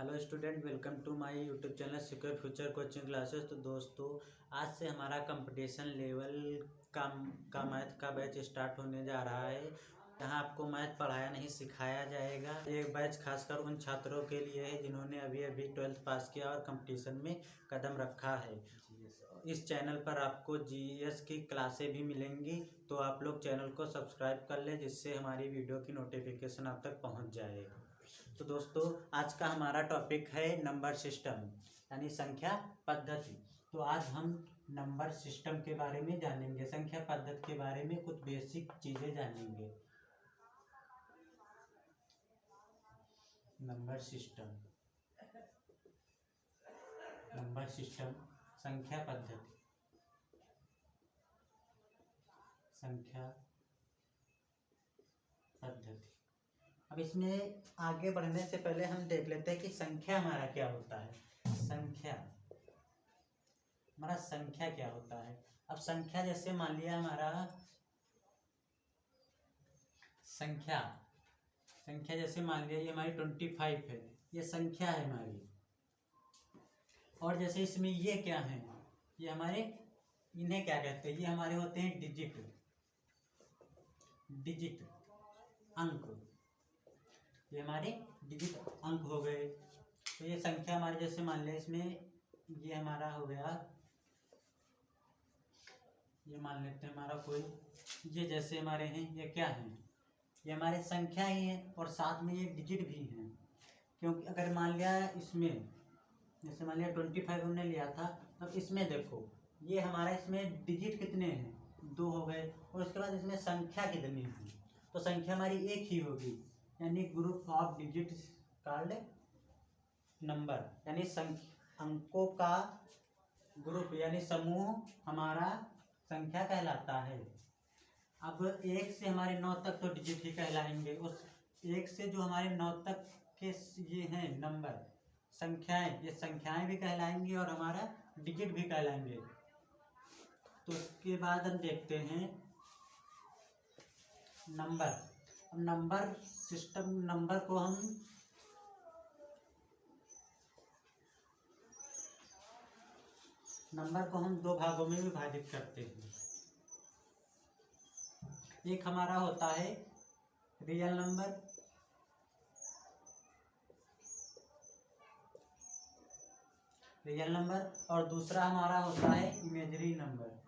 Hello student, welcome to my YouTube channel secure future coaching classes. तो दोस्तों, आज से हमारा कंपटीशन लेवल का मैथ का बैच स्टार्ट होने जा रहा है। यहाँ आपको मैथ पढ़ाया नहीं सिखाया जाएगा। ये बैच खासकर उन छात्रों के लिए है जिन्होंने अभी अभी 12th पास किया और कंपटीशन में कदम रखा है। इस चैनल पर आपको जीएस की क्लासें भी मिलेंगी, तो आप लोग चैनल को सब्सक्राइब कर लें जिससे हमारी वीडियो की नोटिफिकेशन आप तक पहुँच जाए। तो दोस्तों, आज का हमारा टॉपिक है नंबर सिस्टम यानी संख्या पद्धति। तो आज हम नंबर सिस्टम के बारे में जानेंगे, संख्या पद्धति के बारे में कुछ बेसिक चीजें जानेंगे। नंबर सिस्टम संख्या पद्धति। अब इसमें आगे बढ़ने से पहले हम देख लेते हैं कि संख्या हमारा क्या होता है। संख्या क्या होता है। अब संख्या जैसे मान लिया हमारा संख्या जैसे मान लिया ये हमारी 25 है, ये संख्या है हमारी। और जैसे इसमें ये क्या है, ये हमारे इन्हें क्या कहते हैं, ये हमारे होते हैं डिजिट अंक। ये हमारे डिजिट अंक हो गए। तो ये संख्या हमारे जैसे मान लिया इसमें ये हमारा हो गया, ये मान लेते हैं हमारा कोई, ये जैसे हमारे हैं, ये क्या है, ये हमारे संख्या ही है और साथ में ये डिजिट भी हैं। क्योंकि अगर मान लिया इसमें जैसे मान लिया 25 हमने लिया था, तब इसमें देखो ये हमारा इसमें डिजिट कितने हैं, 2 हो गए। और उसके बाद इसमें संख्या कितनी है, तो संख्या हमारी एक ही होगी, यानी group of digits called number, यानी अंकों का ग्रुप यानी समूह हमारा संख्या कहलाता है। अब 1 से हमारे 9 तक तो डिजिट ही कहलाएंगे। उस 1 से जो हमारे 9 तक के ये हैं नंबर संख्याएं, ये संख्याएं भी कहलाएंगी और हमारा डिजिट भी कहलाएंगे। तो उसके बाद हम देखते हैं नंबर। अब नंबर सिस्टम, नंबर को हम 2 भागों में विभाजित करते हैं। एक हमारा होता है रियल नंबर और दूसरा हमारा होता है इमेजिनरी नंबर।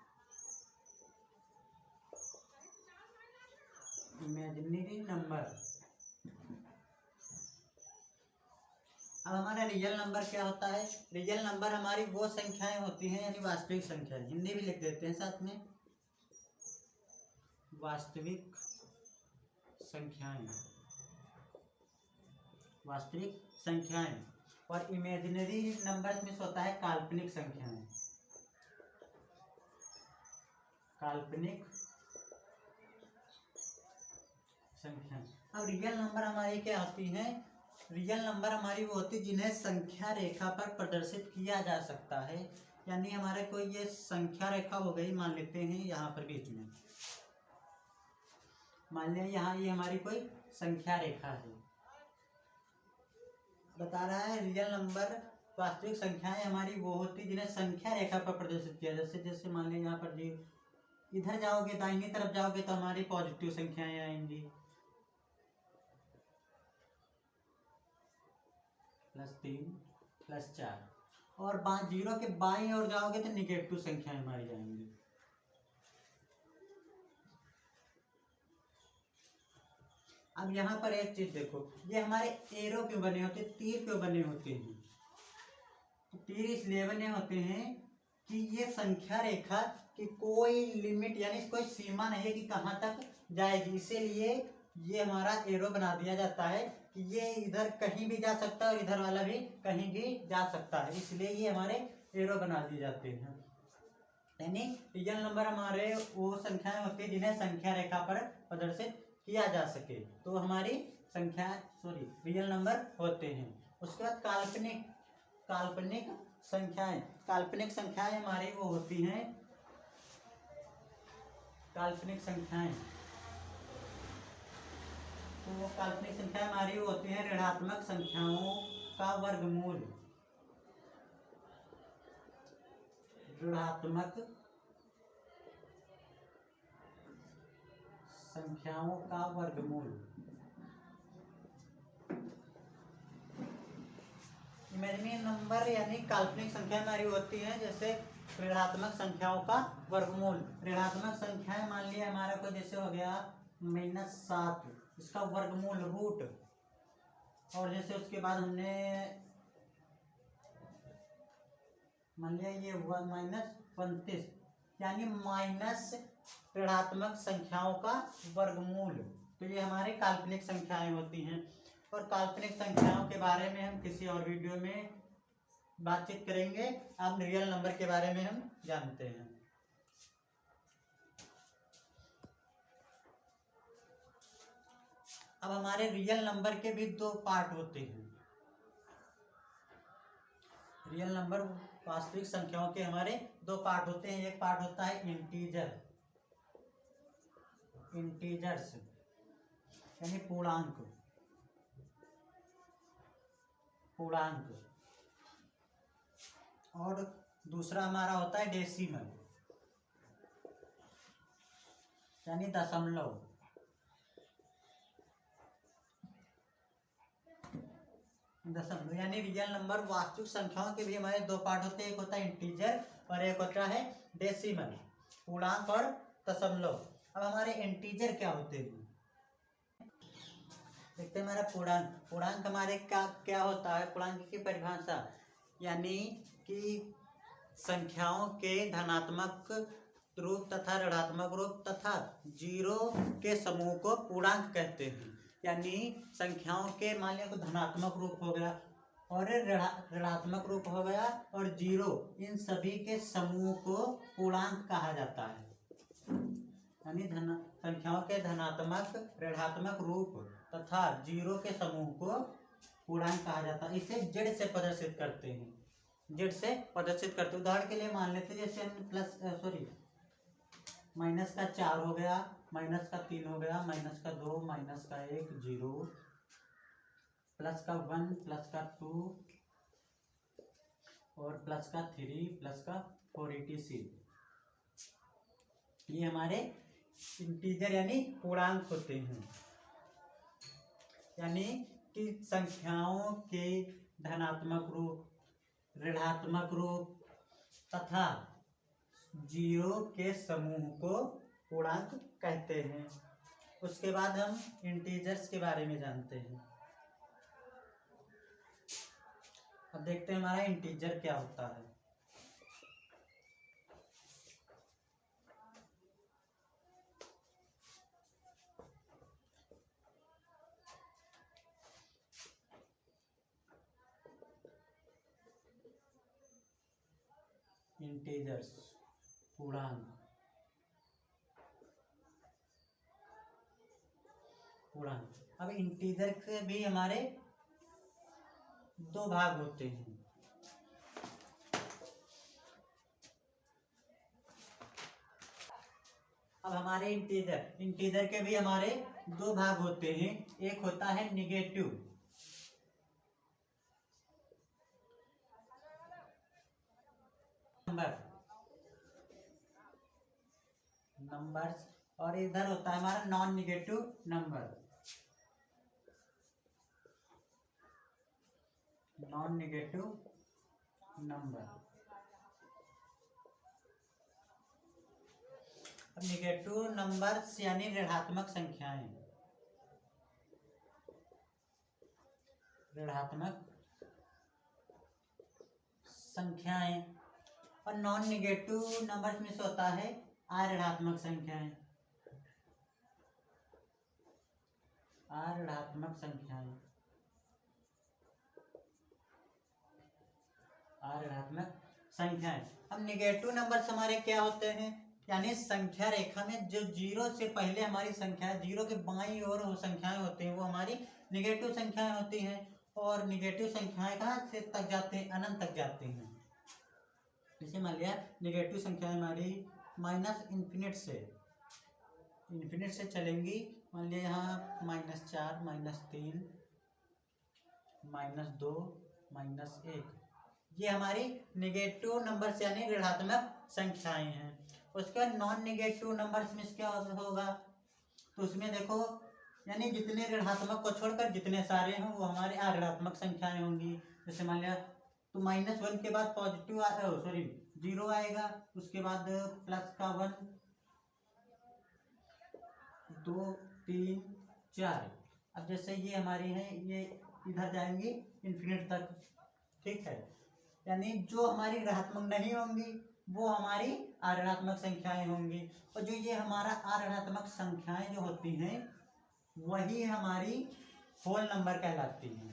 अब हमारा रियल नंबर क्या होता है। रियल नंबर हमारी वो संख्याएं होती हैं, यानी वास्तविक संख्याएं, हिंदी भी लिख देते हैं साथ में, वास्तविक संख्याएं। और इमेजिनरी नंबर में होता है काल्पनिक संख्याएं। अब रियल नंबर हमारी क्या होती हैं। रियल नंबर हमारी वो होती है जिन्हें संख्या रेखा पर प्रदर्शित किया जा सकता है। यानी हमारे कोई ये संख्या रेखा हो गई, मान लेते हैं यहाँ पर बीच में, मान लिया यहाँ ये हमारी कोई संख्या रेखा है, बता रहा है रियल नंबर वास्तविक संख्याएं हमारी वो होती जिन्हें संख्या रेखा पर प्रदर्शित किया। जैसे मान लिया यहाँ पर जी इधर जाओगे, दाहिनी तरफ जाओगे तो हमारी पॉजिटिव संख्याएं आएंगी, +3 +4। और 0 के बाईं ओर जाओगे तो निगेटिव संख्याएं हमारी जाएंगी। अब यहाँ पर एक चीज देखो, ये हमारे एरो क्यों बने होते, तीर क्यों बने होते हैं। तो तीर इसलिए बने होते हैं कि ये संख्या रेखा की कोई लिमिट यानी कोई सीमा नहीं है कि कहाँ तक जाएगी, इसीलिए ये हमारा एरो बना दिया जाता है कि ये इधर कहीं भी जा सकता है और इधर वाला भी कहीं भी जा सकता है, इसलिए ये हमारे एरो बना दिए जाते हैं। यानी रियल नंबर हमारे वो संख्याएं होती है जिन्हें संख्या रेखा पर प्रदर्शित किया जा सके, तो हमारी रियल नंबर होते हैं। उसके बाद काल्पनिक संख्याएं हमारी वो होती हैं, काल्पनिक संख्याएं हमारी वो होती हैं ऋणात्मक संख्याओं का वर्गमूल ऋणात्मक संख्याओं का वर्गमूल। इमेजिनरी नंबर यानी काल्पनिक संख्या हमारी होती है, जैसे ऋणात्मक संख्याओं का वर्गमूल। ऋणात्मक संख्याएं मान लिया हमारा कोई, जैसे हो गया -7, इसका वर्गमूल रूट। और जैसे उसके बाद हमने मान लिया ये -29 यानी माइनस ऋणात्मक संख्याओं का वर्गमूल। तो ये हमारे काल्पनिक संख्याएं होती हैं। और काल्पनिक संख्याओं के बारे में हम किसी और वीडियो में बातचीत करेंगे। अब रियल नंबर के बारे में हम जानते हैं। अब हमारे रियल नंबर के भी दो पार्ट होते हैं। रियल नंबर वास्तविक संख्याओं के हमारे दो पार्ट होते हैं। एक पार्ट होता है इंटीजर्स यानी पूर्णांक। और दूसरा हमारा होता है डेसिमल यानी दशमलव। यानी रियल नंबर वास्तविक संख्याओं के भी हमारे दो पार्ट होते हैं। एक होता है इंटीजर और एक होता है डेसिमल, पूर्णांक और दशमलव। अब हमारे इंटीजर क्या होते हैं देखते हैं। हमारा पूर्णांक हमारे क्या होता है। पूर्णांक की परिभाषा यानी कि संख्याओं के धनात्मक रूप तथा ऋणात्मक रूप तथा जीरो के समूह को पूर्णांक कहते हैं। यानी संख्याओं के मान लिया तो धनात्मक रूप हो गया और ऋणात्मक रूप हो गया और जीरो, इन सभी के समूह को पूर्णांक कहा जाता है। यानी संख्याओं के धनात्मक ऋणात्मक रूप तथा जीरो के समूह को पूर्णांक कहा जाता है। इसे जेड से प्रदर्शित करते हैं। उदाहरण के लिए मान लेते हैं, जैसे -4 हो गया, -3 हो गया, -2, -1, 0, +1, +2 और +3, +4 etc। ये हमारे इंटीजर यानी पूर्णांक होते हैं। यानी कि संख्याओं के धनात्मक रूप, ऋणात्मक रूप तथा जीरो के समूह को पूर्णांक कहते हैं। उसके बाद हम इंटीजर्स के बारे में जानते हैं। अब देखते हैं हमारा इंटीजर क्या होता है। इंटीजर्स पूर्णांक। अब इंटीजर के भी हमारे दो भाग होते हैं। अब हमारे इंटीजर के भी हमारे दो भाग होते हैं। एक होता है निगेटिव नंबर्स और इधर होता है हमारा नॉन निगेटिव नंबर। अब निगेटिव नंबर्स यानी ऋणात्मक संख्याएं। और नॉन निगेटिव नंबर्स में से होता है अऋणात्मक संख्याएं। अब निगेटिव नंबर्स हमारे क्या होते हैं, यानी संख्या रेखा में जो जीरो से पहले हमारी संख्या, जीरो के बाईं ओर वो संख्याएं होती हैं, वो हमारी निगेटिव संख्याएं होती हैं। और निगेटिव संख्याएं कहाँ से तक जाते हैं, अनंत तक जाते हैं। जैसे मान लिया निगेटिव संख्याएं हमारी -इन्फिनिट से चलेंगी। मान लिया यहाँ -4, -3, -2 -1, ये हमारी नेगेटिव नंबर्स यानी ऋणात्मक संख्याएं हैं। उसके बाद नॉन नेगेटिव नंबर्स में क्या होगा, तो उसमें देखो यानी जितने ऋणात्मक को छोड़कर जितने सारे हों वो हमारे ऋणात्मक संख्याएं होंगी। जैसे मान लिया तो -1 के बाद पॉजिटिव सॉरी 0 आएगा, उसके बाद प्लस का 1, 2 3 4। अब जैसे ये हमारी हैं ये इधर जाएंगी इन्फिनिट तक, ठीक है। यानी जो हमारी ऋणात्मक नहीं होंगी वो हमारी ऋणात्मक संख्याएं होंगी, और जो ये हमारा ऋणात्मक संख्याएं जो होती हैं वही हमारी होल नंबर कहलाती हैं।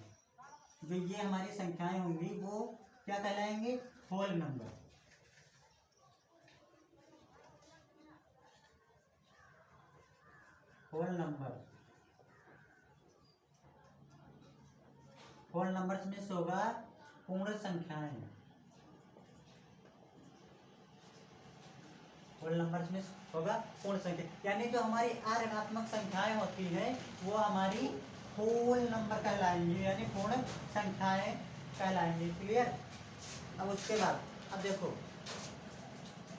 जो ये हमारी संख्याएं होंगी वो क्या कहलाएंगे, whole number. Whole number, whole numbers में से होगा पूर्ण संख्याएं। होल नंबर्स में होगा पूर्ण संख्या, यानी जो हमारी ऋणात्मक संख्याएं होती है वो हमारी होल नंबर कहलाएंगी, यानी पूर्ण संख्याएं कहलाएंगी। क्लियर। अब उसके बाद अब देखो,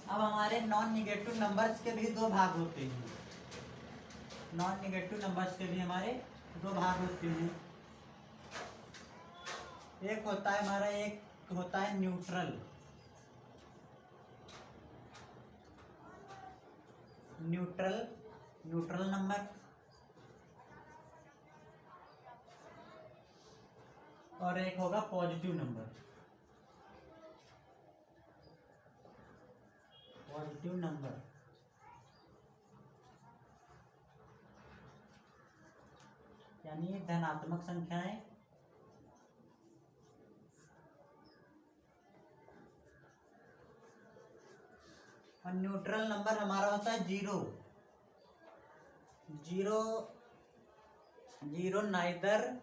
अब हमारे नॉन निगेटिव नंबर्स के भी दो भाग होते हैं। नॉन निगेटिव नंबर्स के भी हमारे दो भाग होते हैं। एक होता है हमारा, एक होता है न्यूट्रल। न्यूट्रल नंबर, और एक होगा पॉजिटिव नंबर। पॉजिटिव नंबर यानी धनात्मक संख्याएं और न्यूट्रल नंबर हमारा होता है जीरो। जीरो नाइदर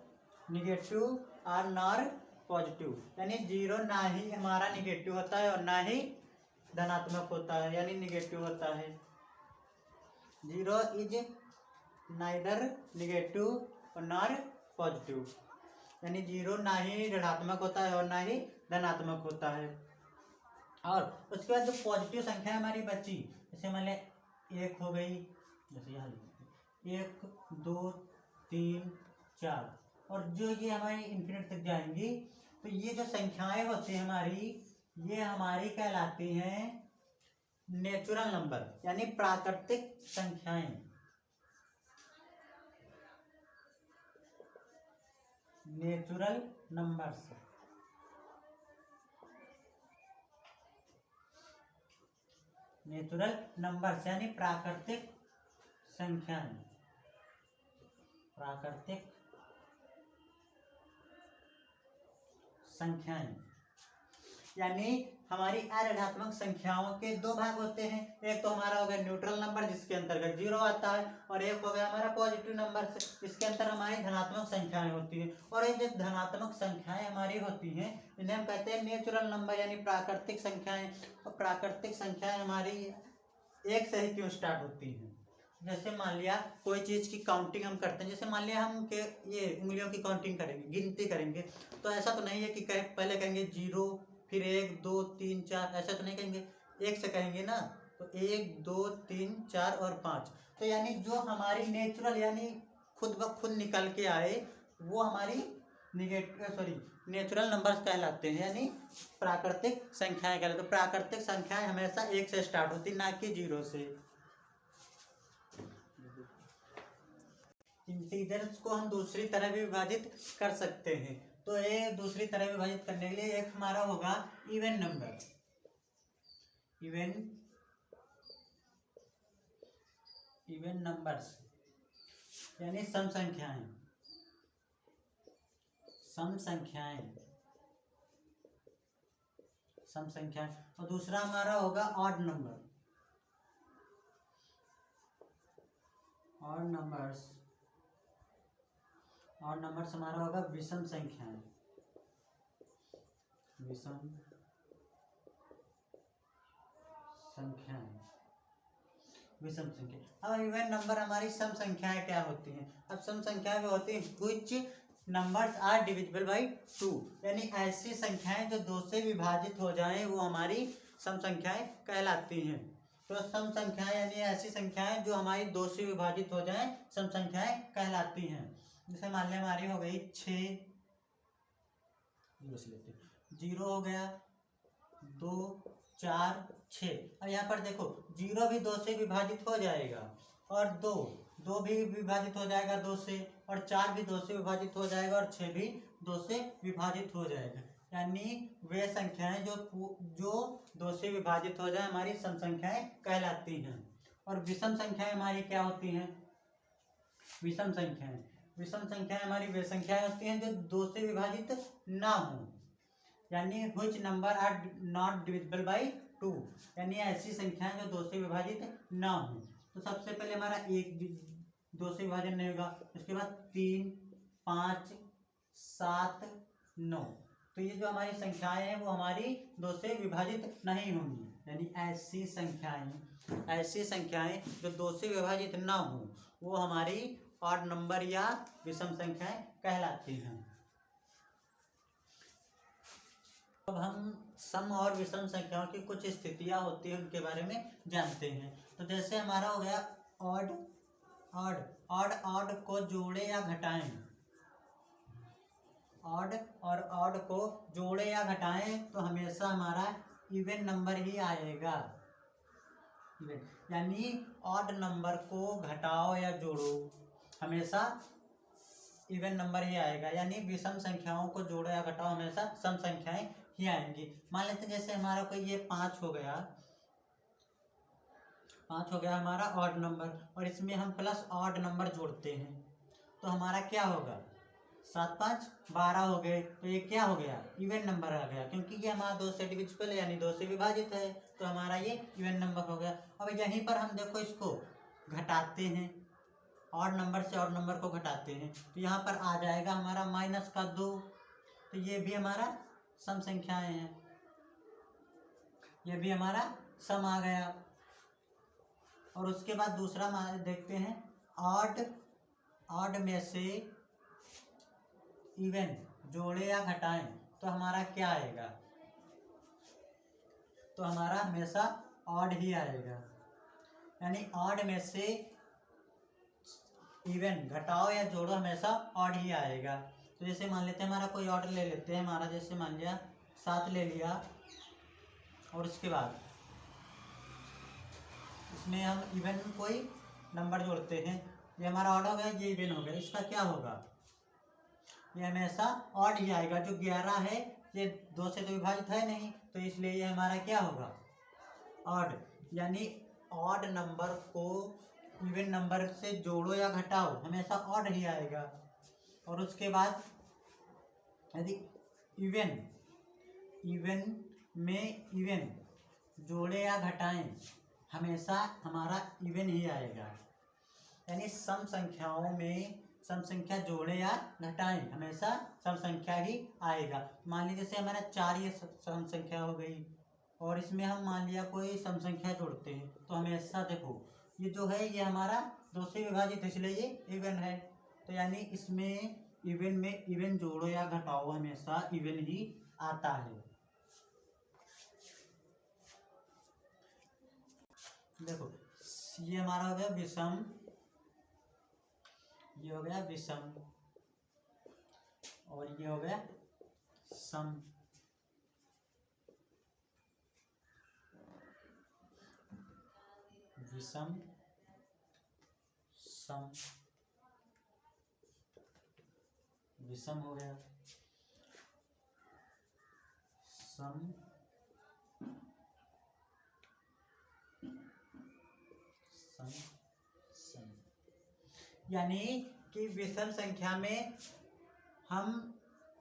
निगेटिव और नॉर पॉजिटिव, यानी जीरो ना ही हमारा निगेटिव होता है और ना ही धनात्मक होता है, यानी निगेटिव होता है। जीरो इज नाइदर निगेटिव और नॉर पॉजिटिव, यानी जीरो ना ही ऋणात्मक होता है और ना ही धनात्मक होता है। और उसके बाद जो पॉजिटिव संख्या हमारी बची, जैसे मान लें 1 हो गई, जैसे यहाँ 1 2 3 4, और जो ये हमारी इन्फिनिट तक जाएंगी, तो ये जो संख्याएं होती है हमारी, ये हमारी कहलाती हैं नेचुरल नंबर, यानी प्राकृतिक संख्याएं। नेचुरल नंबर्स, नेचुरल नंबर्स यानी प्राकृतिक संख्याएं। प्राकृतिक संख्याएं यानी हमारी ऋणात्मक संख्याओं के दो भाग होते हैं। एक तो हमारा हो गया न्यूट्रल नंबर जिसके अंतर्गत जीरो आता है, और एक हो गया हमारा पॉजिटिव नंबर जिसके अंतर हमारी धनात्मक संख्याएं होती हैं। और ये जो धनात्मक संख्याएं हमारी होती हैं इन्हें हम कहते हैं नेचुरल नंबर यानी प्राकृतिक संख्याएं। और प्राकृतिक संख्याएं हमारी एक से ही क्यों स्टार्ट होती हैं। जैसे मान लिया कोई चीज की काउंटिंग हम करते हैं, जैसे मान लिया हम के ये उंगलियों की काउंटिंग करेंगे, गिनती करेंगे, तो ऐसा तो नहीं है कि पहले कहेंगे 0 फिर 1 2 3 4, ऐसा तो नहीं कहेंगे, एक से कहेंगे ना। तो 1 2 3 4 और 5, तो यानी जो हमारी नेचुरल यानी खुद ब खुद निकल के आए वो हमारी नेचुरल नंबर्स कहलाते हैं, यानी प्राकृतिक संख्याएं कहलाते हैं। प्राकृतिक संख्याएं हमेशा एक से स्टार्ट होती, ना कि 0 से। इंटीजर्स को हम दूसरी तरह भी विभाजित कर सकते हैं, तो ये दूसरी तरह विभाजित करने के लिए एक हमारा होगा इवन नंबर। इवन नंबर्स यानी सम संख्याएं। सम संख्याएं और दूसरा हमारा होगा ऑड नंबर। ऑड नंबर्स हमारा होगा विषम संख्याएं। विषम संख्या। अब इवन नंबर हमारी सम संख्याएं क्या होती हैं। अब सम संख्याएं होती हैं which numbers are divisible by 2, यानी ऐसी संख्याएं जो 2 से विभाजित हो जाएं वो हमारी सम संख्याएं कहलाती हैं। तो सम संख्याएं यानी ऐसी संख्याएं जो हमारी 2 से विभाजित हो जाएं सम संख्याएं कहलाती हैं। जैसे मान लिया हमारी हो गई 6, 0 हो गया, 2, 4, 6। अब यहाँ पर देखो 0 भी 2 से विभाजित हो जाएगा और 2 भी विभाजित हो जाएगा 2 से, और 4 भी 2 से विभाजित हो जाएगा और 6 भी 2 से विभाजित हो जाएगा। यानी वे संख्याएं जो 2 से विभाजित हो जाए हमारी सम संख्याएं कहलाती हैं। और विषम संख्याएं हमारी क्या होती हैं? विषम संख्याएं हमारी वे संख्याएं होती हैं जो 2 से विभाजित ना हो, यानी which number are not divisible by 2, यानी ऐसी संख्याएं जो 2 से विभाजित ना हो। तो सबसे पहले हमारा 1 2 से विभाजन नहीं होगा, उसके बाद 3, 5, 7, 9। तो ये जो हमारी संख्याएं हैं वो हमारी 2 से विभाजित नहीं होंगी, यानी ऐसी संख्याएं जो 2 से विभाजित ना हो वो हमारी ऑड नंबर या विषम संख्याएं कहलाती हैं। अब हम सम और विषम संख्याओं की कुछ स्थितियां होती हैं उनके बारे में जानते हैं। तो जैसे हमारा हो गया ऑड को जोड़े या घटाएं, ऑड और ऑड को जोड़े या घटाएं तो हमेशा हमारा इवन नंबर ही आएगा। यानी ऑड नंबर को घटाओ या जोड़ो हमेशा इवन नंबर ही आएगा, यानी विषम संख्याओं को जोड़ो या घटाओ हमेशा सम संख्याएं ही आएंगी। मान लेते हैं जैसे हमारा कोई ये 5 हो गया हमारा ऑड नंबर, और इसमें हम प्लस ऑड नंबर जोड़ते हैं तो हमारा क्या होगा? 7, 5, 12 हो गए, तो ये क्या हो गया? इवन नंबर आ गया, क्योंकि ये हमारा 2 से डिविजिबल है यानी 2 से विभाजित है, तो हमारा ये इवन नंबर हो गया। अब यहीं पर हम देखो इसको घटाते हैं, ऑड नंबर से ऑड नंबर को घटाते हैं तो यहाँ पर आ जाएगा हमारा -2, तो ये भी हमारा सम संख्याएं हैं, ये भी हमारा सम आ गया। और उसके बाद दूसरा देखते हैं, ऑड में से इवन जोड़े या घटाएं तो हमारा क्या आएगा? तो हमारा हमेशा ऑड ही आएगा, यानी ऑड में से इवन घटाओ या जोड़ो हमेशा ऑड ही आएगा। तो जैसे मान लेते हैं हमारा कोई ऑर्डर ले लेते हैं, हमारा जैसे मान लिया 7 ले लिया, और उसके बाद इसमें हम इवन कोई नंबर जोड़ते हैं, ये हमारा ऑड हो गया, ये इवन हो गया, इसका क्या होगा? ये हमेशा ऑड ही आएगा। जो 11 है ये 2 से तो विभाजित है नहीं, तो इसलिए ये हमारा क्या होगा? ऑड। यानी ऑड नंबर को इवन नंबर से जोड़ो या घटाओ हमेशा ऑड ही आएगा। और उसके बाद यदि इवन में इवन जोड़े या घटाएं हमेशा हमारा इवन ही आएगा, यानी सम संख्याओं में सम संख्या जोड़े या घटाएं हमेशा सम संख्या ही आएगा। मान लीजिए जैसे हमारा 4 ये सम संख्या हो गई, और इसमें हम मान लिया कोई सम संख्या जोड़ते हैं तो हमेशा देखो ये जो है ये हमारा 2 से विभाजित है इसलिए ये इवन है, तो यानी इसमें इवन में इवन जोड़ो या घटाओ हमेशा इवन ही आता है। देखो ये हमारा हो गया विषम, ये हो गया विषम, और ये हो गया सम। विषम, सम, विषम हो गया, सम, सम। यानी कि विषम संख्या में हम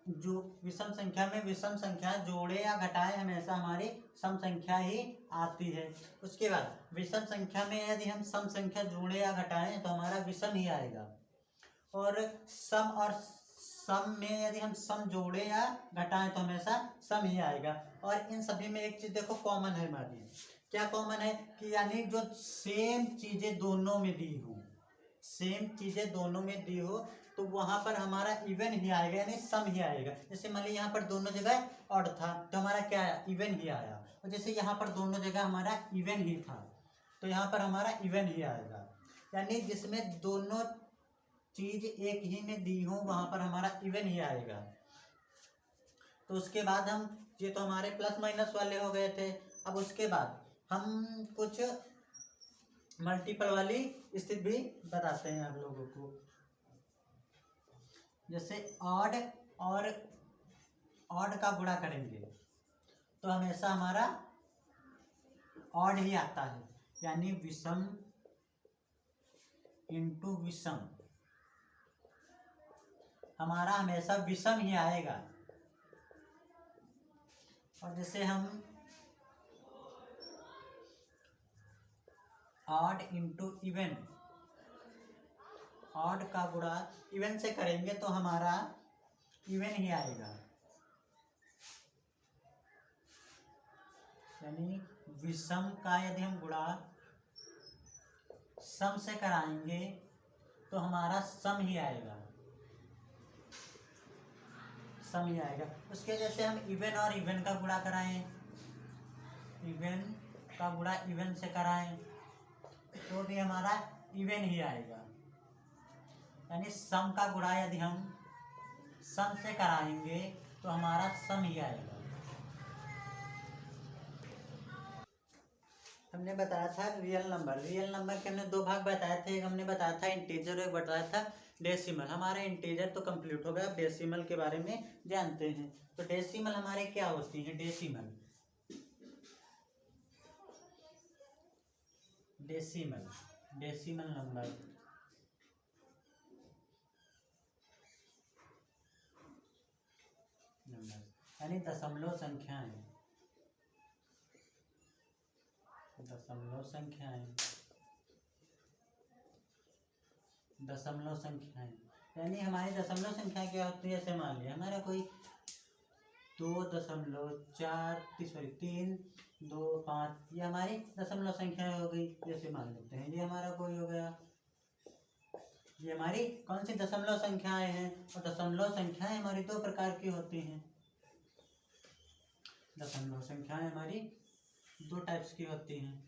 जो विषम संख्या में विषम संख्या जोड़े या घटाए हमेशा हमारी सम संख्या ही आती है। उसके बाद विषम संख्या में यदि हम सम संख्या जोड़े या घटाएं तो हमारा विषम ही आएगा, और सम में यदि हम सम जोड़े या घटाएं तो हमेशा सम ही आएगा। और इन सभी में एक चीज देखो कॉमन है हमारी, क्या कॉमन है कि यानी जो सेम चीजें दोनों में दी हो, सेम चीजें दोनों में दी हो तो वहां पर हमारा इवन ही आएगा, यानी सम ही आएगा। जैसे मान लीजिए यहाँ पर दोनों जगह ऑड था तो हमारा क्या आया, इवन ही आया। और जैसे यहाँ पर दोनों जगह हमारा इवन ही था तो यहाँ पर हमारा इवन ही आएगा। यानी जिसमें दोनों चीज एक ही में दी हो वहां पर हमारा इवन ही आएगा। तो उसके बाद हम, ये तो हमारे प्लस माइनस वाले हो गए थे। अब उसके बाद हम कुछ मल्टीपल वाली स्थिति भी बताते हैं आप लोगों को। जैसे ऑड और ऑड का गुणा करेंगे तो हमेशा हमारा ऑड ही आता है, यानी विषम इंटू विषम हमारा हमेशा विषम ही आएगा। और जैसे हम ऑड इंटू इवन, ऑड का गुणा इवन से करेंगे तो हमारा इवन ही आएगा, यानी विषम का यदि हम गुणा सम से कराएंगे तो हमारा सम ही आएगा, सम ही आएगा। उसके जैसे हम इवन और इवन का गुणा कराएं, इवन का गुणा इवन से कराएं तो भी हमारा इवन ही आएगा, यानी सम का गुणा यदि हम सम से कराएंगे तो हमारा सम ही आएगा। हमने बताया था रियल नंबर, रियल नंबर के हमने दो भाग बताए थे, एक हमने बताया था इंटीजर, एक बताया था डेसिमल। हमारे इंटीजर तो कंप्लीट हो गया, डेसिमल के बारे में जानते हैं। तो डेसिमल हमारे क्या होती है, डेसिमल डेसिमल डेसिमल नंबर यानी दशमलव संख्याएं, दशमलव संख्याएं, दशमलव संख्याएं यानी हमारी दशमलव संख्या क्या होती है। जैसे मान लिया हमारा कोई 2.325, ये हमारी दशमलव संख्या हो गई। जैसे मान लेते हैं ये हमारा कोई हो गया, ये हमारी कौन सी दशमलव संख्याएं हैं। और दशमलव संख्याएं हमारी दो प्रकार की होती हैं, दशमलव संख्याएं हमारी दो टाइप्स की होती हैं।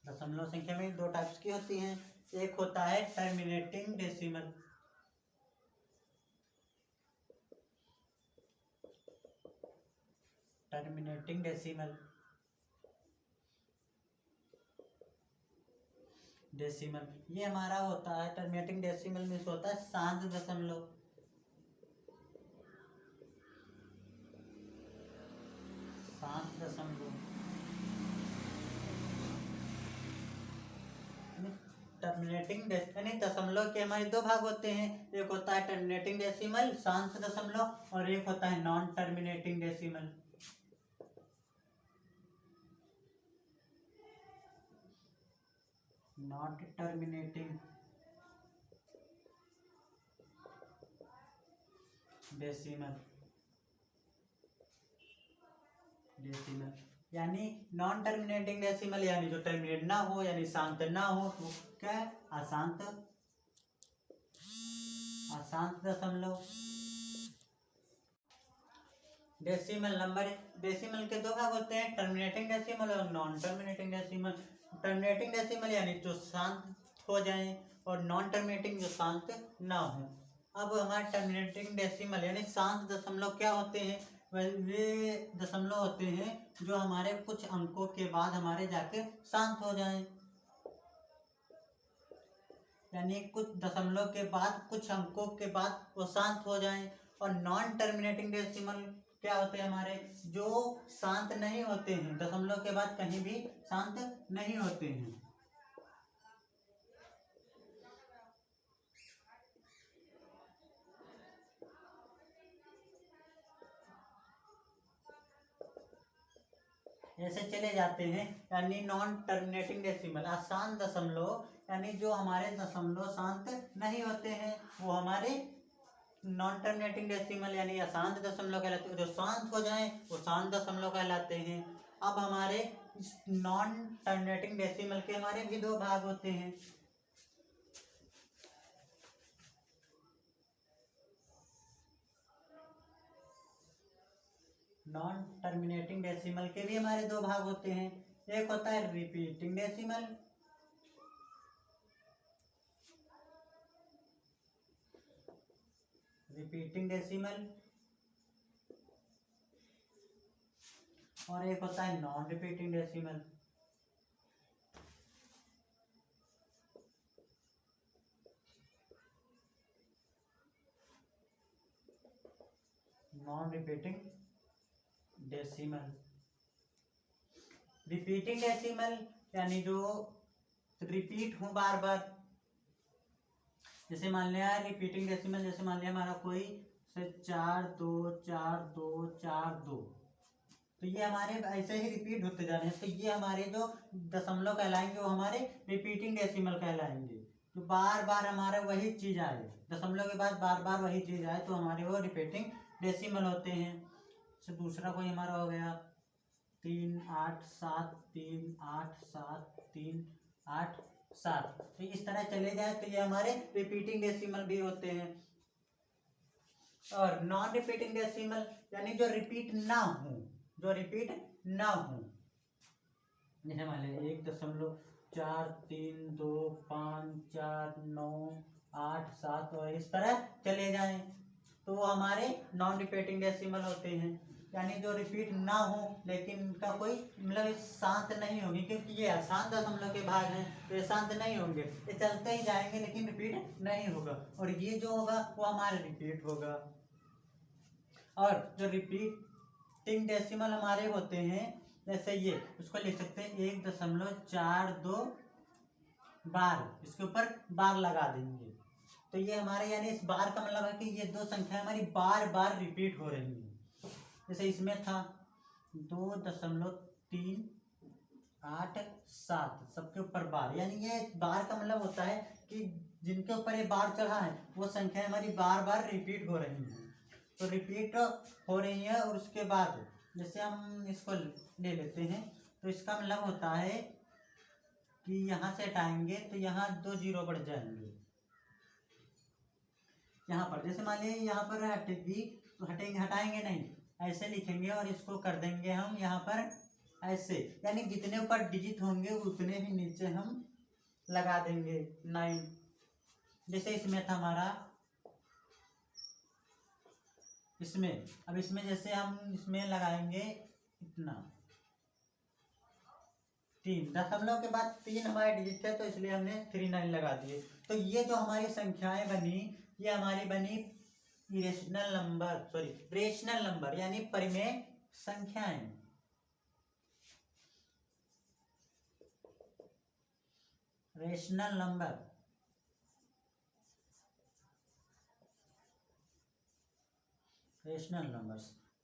दशमलव संख्या में दो टाइप्स की होती हैं, एक होता है terminating decimal, terminating decimal, decimal ये हमारा होता है, टर्मिनेटिंग डेसिमल में होता है शांत दशमलव, शांत दशमलव। टर्मिनेटिंग यानी दशमलव के हमारे दो भाग होते हैं, एक होता है टर्मिनेटिंग डेसिमल शांत दशमलव और एक होता है non terminating decimal. Not terminating decimal, decimal यानी नॉन टर्मिनेटिंग डेसिमल यानी जो टर्मिनेट ना हो, यानी शांत ना हो, तो क्या है, अशांत, अशांत दशमलव। डेसिमल नंबर, डेसिमल के दो भाग होते हैं, टर्मिनेटिंग डेसिमल और non terminating decimal. Terminating decimal यानी जो शांत हो जाए और नॉन टर्मिनेटिंग जो शांत ना हो। अब हमारे टर्मिनेटिंग डेसिमल यानी शांत दशमलव क्या होते हैं, वे दशमलव होते हैं जो हमारे कुछ अंकों के बाद हमारे जाके शांत हो जाएं, यानी कुछ दशमलव के बाद कुछ अंकों के बाद वो शांत हो जाएं। और नॉन टर्मिनेटिंग डेसिमल क्या होते हैं हमारे, जो शांत नहीं होते हैं, दशमलव के बाद कहीं भी शांत नहीं होते हैं। ऐसे चले जाते हैं, यानी नॉन टर्मिनेटिंग डेसिमल अशांत दशमलव, यानी जो हमारे दशमलव शांत नहीं होते हैं वो हमारे नॉन टर्मिनेटिंग डेसिमल यानी अशांत दशमलव कहलाते हैं। जो शांत हो जाए वो शांत दशमलव कहलाते हैं। अब हमारे इस नॉन टर्मिनेटिंग डेसिमल के हमारे भी दो भाग होते हैं। नॉन टर्मिनेटिंग डेसिमल के भी हमारे दो भाग होते हैं। एक होता है रिपीटिंग डेसिमल, और एक होता है non repeating decimal. Non repeating decimal, repeating decimal यानी जो रिपीट हो बार बार। जैसे मान लिया रिपीटिंग डेसिमल, जैसे मान लिया हमारा कोई 4 2 4 2 4 2, तो ये हमारे ऐसे ही रिपीट होते जा रहे हैं। तो ये हमारे जो दशमलव कहलाएंगे वो हमारे रिपीटिंग डेसिमल कहलाएंगे। तो बार बार हमारे वही चीज आए, दशमलव के बाद बार बार वही चीज आए, तो हमारे वो रिपीटिंग डेसिमल होते हैं। तो दूसरा कोई हमारा हो गया 3 8 7 3 8 7 3 8 7, तो इस तरह चले जाए तो ये हमारे रिपीटिंग डेसिमल भी होते हैं। और नॉन रिपीटिंग डेसिमल यानी जो रिपीट ना हो, जो रिपीट ना हो। जैसे मान लीजिए 1.43254 9 8 7 और इस तरह चले जाएं, तो वो हमारे नॉन रिपीटिंग डेसिमल होते हैं। यानी जो रिपीट ना हो लेकिन इनका कोई मतलब शांत नहीं होगी, क्योंकि ये अशांत दशमलव के भाग हैं, तो ये शांत नहीं होंगे, ये चलते ही जाएंगे लेकिन रिपीट नहीं होगा। और ये जो होगा वो हमारे रिपीट होगा। और जो रिपीटिंग डेसिमल हमारे होते हैं, जैसे ये उसको लिख सकते हैं 1.42 बार, इसके ऊपर बार लगा देंगे। तो ये हमारे यानी इस बार का मतलब है कि ये दो संख्या हमारी बार बार रिपीट हो रही है। जैसे इसमें था 2.387, सबके ऊपर बार, यानी ये बार का मतलब होता है कि जिनके ऊपर ये बार चढ़ा है वो संख्या हमारी बार बार रिपीट हो रही है। तो रिपीट हो रही है और उसके बाद जैसे हम इसको ले लेते हैं, तो इसका मतलब होता है कि यहाँ से हटाएंगे तो यहाँ 2 जीरो बढ़ जाएंगे। यहाँ पर जैसे मान लीजिए यहाँ पर हटेगी तो हटाएंगे नहीं, ऐसे लिखेंगे और इसको कर देंगे हम यहाँ पर ऐसे, यानी जितने ऊपर डिजिट होंगे उतने ही नीचे हम लगा देंगे 9। जैसे इसमें था हमारा, इसमें अब इसमें जैसे हम इसमें लगाएंगे इतना 3, दशमलव के बाद 3 हमारे डिजिट है, तो इसलिए हमने 39 लगा दिए। तो ये जो हमारी संख्याएं बनी, ये हमारी बनी रेशनल नंबर यानी परिमेय संख्याएं। रेशनल नंबर्स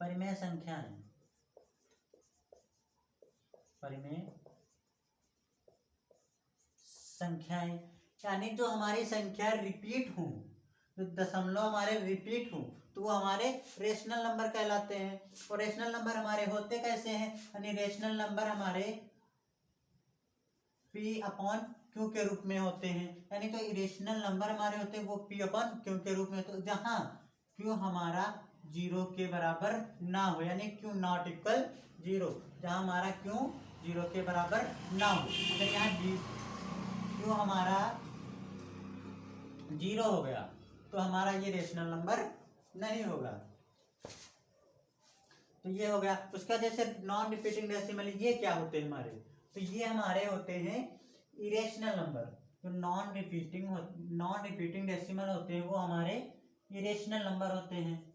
परिमेय संख्याएं, यानी जो हमारी संख्या रिपीट हो, जो दशमलव हमारे रिपीट हो, तो वो हमारे रेशनल नंबर कहलाते हैं। और रेशनल नंबर हमारे होते कैसे हैं, यानी रेशनल नंबर हमारे P अपॉन Q के रूप में होते हैं। यानी तो इरेशनल नंबर हमारे होते हैं वो P अपॉन Q के रूप में, तो जहां Q हमारा 0 के बराबर ना हो, यानी Q नॉट इक्वल 0, जहां हमारा Q 0 के बराबर ना हो। अगर यहाँ Q हमारा 0 हो गया तो हमारा ये रेशनल नंबर नहीं होगा। तो ये हो गया। उसका जैसे नॉन रिपीटिंग डेसिमल, ये क्या होते हैं हमारे, तो ये हमारे होते हैं इरेशनल नंबर। जो नॉन रिपीटिंग डेसिमल होते हैं वो हमारे इरेशनल नंबर होते हैं।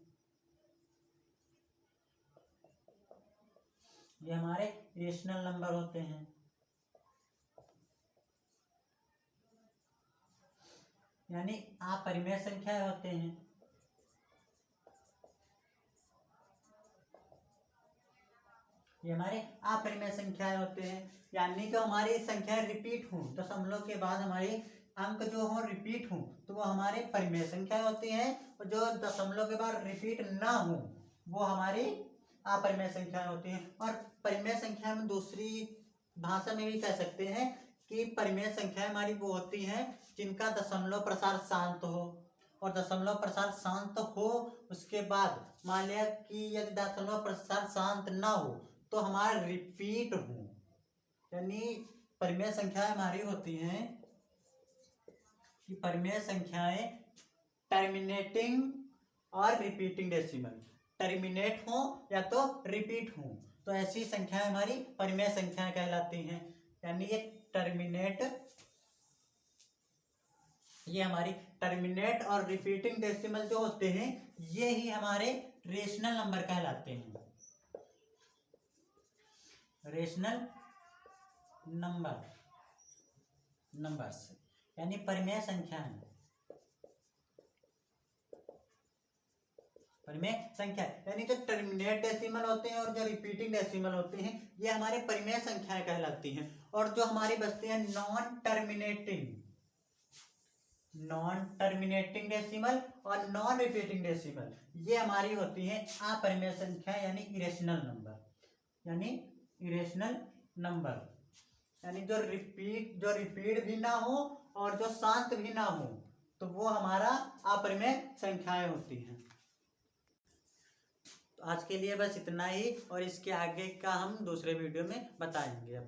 ये हमारे इरेशनल नंबर होते हैं। यानी अपरिमेय संख्या होते हैं। ये हमारे अपरिमेय संख्याएं होते हैं, यानी कि हमारी संख्या रिपीट हो, दशमलव के बाद हमारे अंक जो हो रिपीट हो, तो वो हमारे परिमेय संख्या होती हैं। और जो दशमलव के बाद रिपीट ना हो वो हमारी अपरिमेय संख्याएं होती हैं। और परिमेय संख्या में दूसरी भाषा में भी कह सकते हैं कि परिमेय संख्याएं हमारी वो होती हैं जिनका दशमलव प्रसार शांत हो, और दशमलव प्रसार शांत हो उसके बाद मान लिया कि यदि दशमलव प्रसार शांत ना हो तो हमारा रिपीट हो, यानी परिमेय संख्याएं हमारी होती हैं कि परिमेय संख्याएं टर्मिनेटिंग और रिपीटिंग डेसिमल, टर्मिनेट हो या तो रिपीट हो, तो ऐसी संख्याएं हमारी परिमेय संख्याएं कहलाती हैं। यानी ये हमारी टर्मिनेट और रिपीटिंग डेसिमल जो होते हैं ये ही हमारे रेशनल नंबर कहलाते हैं। रेशनल नंबर्स यानी परिमेय संख्याएं, परिमेय संख्या यानी जो टर्मिनेट डेसिमल होते हैं और जो रिपीटिंग डेसिमल होते हैं ये हमारे परिमेय संख्याएं कहलाती हैं। और जो हमारी बचती हैं नॉन टर्मिनेटिंग डेसिमल और नॉन रिपीटिंग डेसिमल, ये हमारी होती हैं अपरिमेय संख्या यानी इरेशनल नंबर, यानी जो रिपीट भी ना हो और जो शांत भी ना हो तो वो हमारा अपरिमेय संख्याएं होती हैं। तो आज के लिए बस इतना ही, और इसके आगे का हम दूसरे वीडियो में बताएंगे।